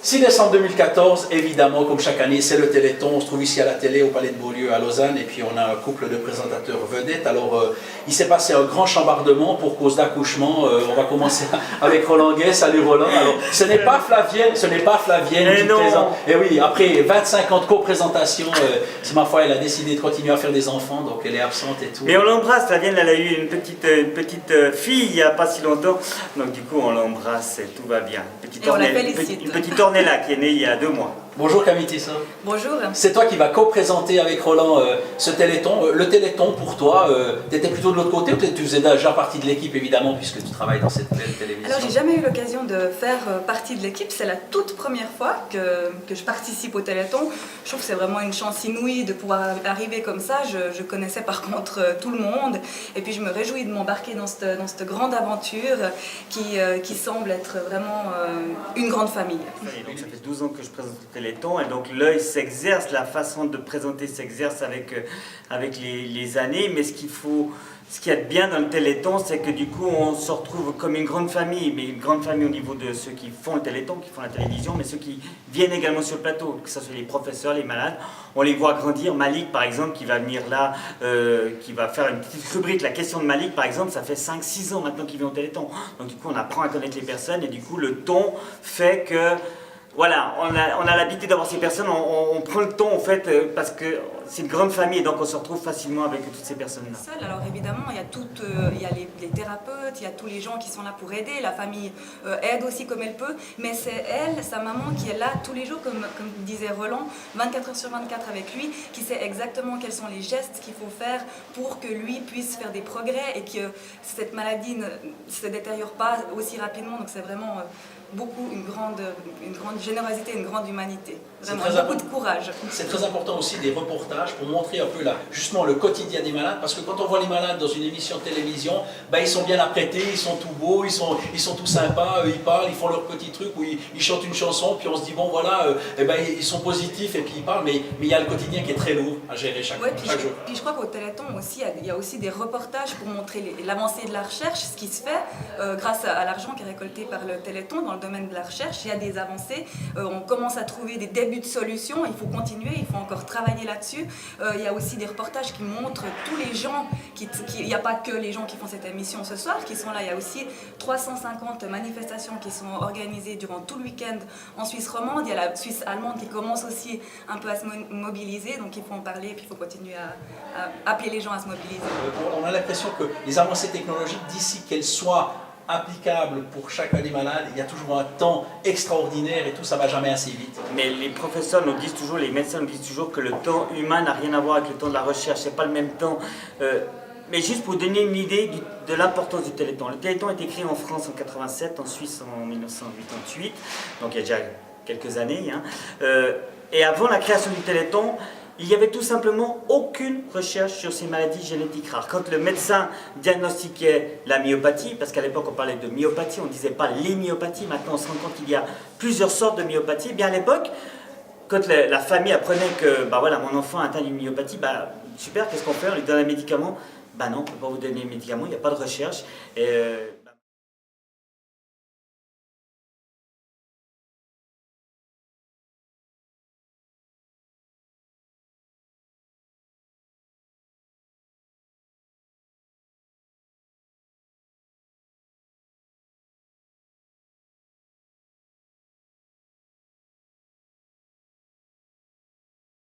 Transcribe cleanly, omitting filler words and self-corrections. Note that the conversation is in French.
6 décembre 2014, évidemment, comme chaque année, c'est le Téléthon. On se trouve ici à la télé, au Palais de Beaulieu, à Lausanne, et puis on a un couple de présentateurs vedettes. Alors, il s'est passé un grand chambardement pour cause d'accouchement. On va commencer avec Roland Guay. Salut Roland. Alors, ce n'est pas Flavienne qui présente. Et oui, après 25 ans de co-présentation, c'est ma foi, elle a décidé de continuer à faire des enfants, donc elle est absente et tout. Mais on l'embrasse, Flavienne, elle a eu une petite fille il n'y a pas si longtemps, donc du coup on l'embrasse et tout va bien. Et on la félicite. Une petite Ornella qui est née il y a 2 mois. Bonjour Camille Tisson. Bonjour. C'est toi qui vas co-présenter avec Roland ce Téléthon. Le Téléthon, pour toi, tu étais plutôt de l'autre côté ou tu faisais déjà partie de l'équipe, évidemment, puisque tu travailles dans cette belle télévision? Alors, j'ai jamais eu l'occasion de faire partie de l'équipe. C'est la toute première fois que je participe au Téléthon. Je trouve que c'est vraiment une chance inouïe de pouvoir arriver comme ça. Je connaissais par contre tout le monde. Et puis, je me réjouis de m'embarquer dans cette grande aventure qui semble être vraiment une grande famille. Et donc, ça fait 12 ans que je présente le Téléthon et donc l'œil s'exerce, la façon de présenter s'exerce avec les années, mais ce qu'il y a de bien dans le Téléthon, c'est que du coup on se retrouve comme une grande famille, mais une grande famille au niveau de ceux qui font le Téléthon, qui font la télévision, mais ceux qui viennent également sur le plateau, que ce soit les professeurs, les malades, on les voit grandir. Malik par exemple qui va venir là, qui va faire une petite rubrique, la question de Malik par exemple, ça fait 5-6 ans maintenant qu'il vient au Téléthon, donc du coup on apprend à connaître les personnes et du coup le ton fait que voilà, on a l'habitude d'avoir ces personnes, on prend le ton en fait parce que c'est une grande famille et donc on se retrouve facilement avec toutes ces personnes-là. Alors évidemment, il y a les thérapeutes, il y a tous les gens qui sont là pour aider, la famille aide aussi comme elle peut, mais c'est elle, sa maman qui est là tous les jours, comme disait Roland, 24 heures sur 24 avec lui, qui sait exactement quels sont les gestes qu'il faut faire pour que lui puisse faire des progrès et que cette maladie ne se détériore pas aussi rapidement, donc c'est vraiment... beaucoup, une grande générosité, une grande humanité. Vraiment, beaucoup de courage. C'est très important aussi des reportages pour montrer un peu justement le quotidien des malades, parce que quand on voit les malades dans une émission de télévision, ben, ils sont bien apprêtés, ils sont tout beaux, ils sont tout sympas, ils parlent, ils font leur petit truc où ils chantent une chanson, puis on se dit bon voilà, ils sont positifs et puis ils parlent, mais il y a le quotidien qui est très lourd à gérer chaque jour. Puis je crois qu'au Téléthon aussi, il y a aussi des reportages pour montrer l'avancée de la recherche, ce qui se fait grâce à l'argent qui est récolté par le Téléthon dans le domaine de la recherche. Il y a des avancées, on commence à trouver des débuts de solutions, il faut continuer, il faut encore travailler là-dessus. Il y a aussi des reportages qui montrent tous les gens, il n'y a pas que les gens qui font cette émission ce soir qui sont là, il y a aussi 350 manifestations qui sont organisées durant tout le week-end en Suisse romande. Il y a la Suisse allemande qui commence aussi un peu à se mobiliser, donc il faut en parler et puis il faut continuer à appeler les gens à se mobiliser. On a l'impression que les avancées technologiques, d'ici qu'elles soient applicable pour chacun des malades, il y a toujours un temps extraordinaire et tout, ça va jamais assez vite. Mais les professeurs nous disent toujours, les médecins nous disent toujours que le temps humain n'a rien à voir avec le temps de la recherche, c'est pas le même temps. Mais juste pour donner une idée de l'importance du Téléthon. Le Téléthon a été créé en France en 87, en Suisse en 1988, donc il y a déjà quelques années. Et avant la création du Téléthon, il n'y avait tout simplement aucune recherche sur ces maladies génétiques rares. Quand le médecin diagnostiquait la myopathie, parce qu'à l'époque on parlait de myopathie, on ne disait pas les myopathies, maintenant on se rend compte qu'il y a plusieurs sortes de myopathies. Bien à l'époque, quand la famille apprenait que bah voilà, mon enfant atteint d'une myopathie, bah, super, qu'est-ce qu'on fait? On lui donne un médicament? Bah non, on ne peut pas vous donner un médicament, il n'y a pas de recherche.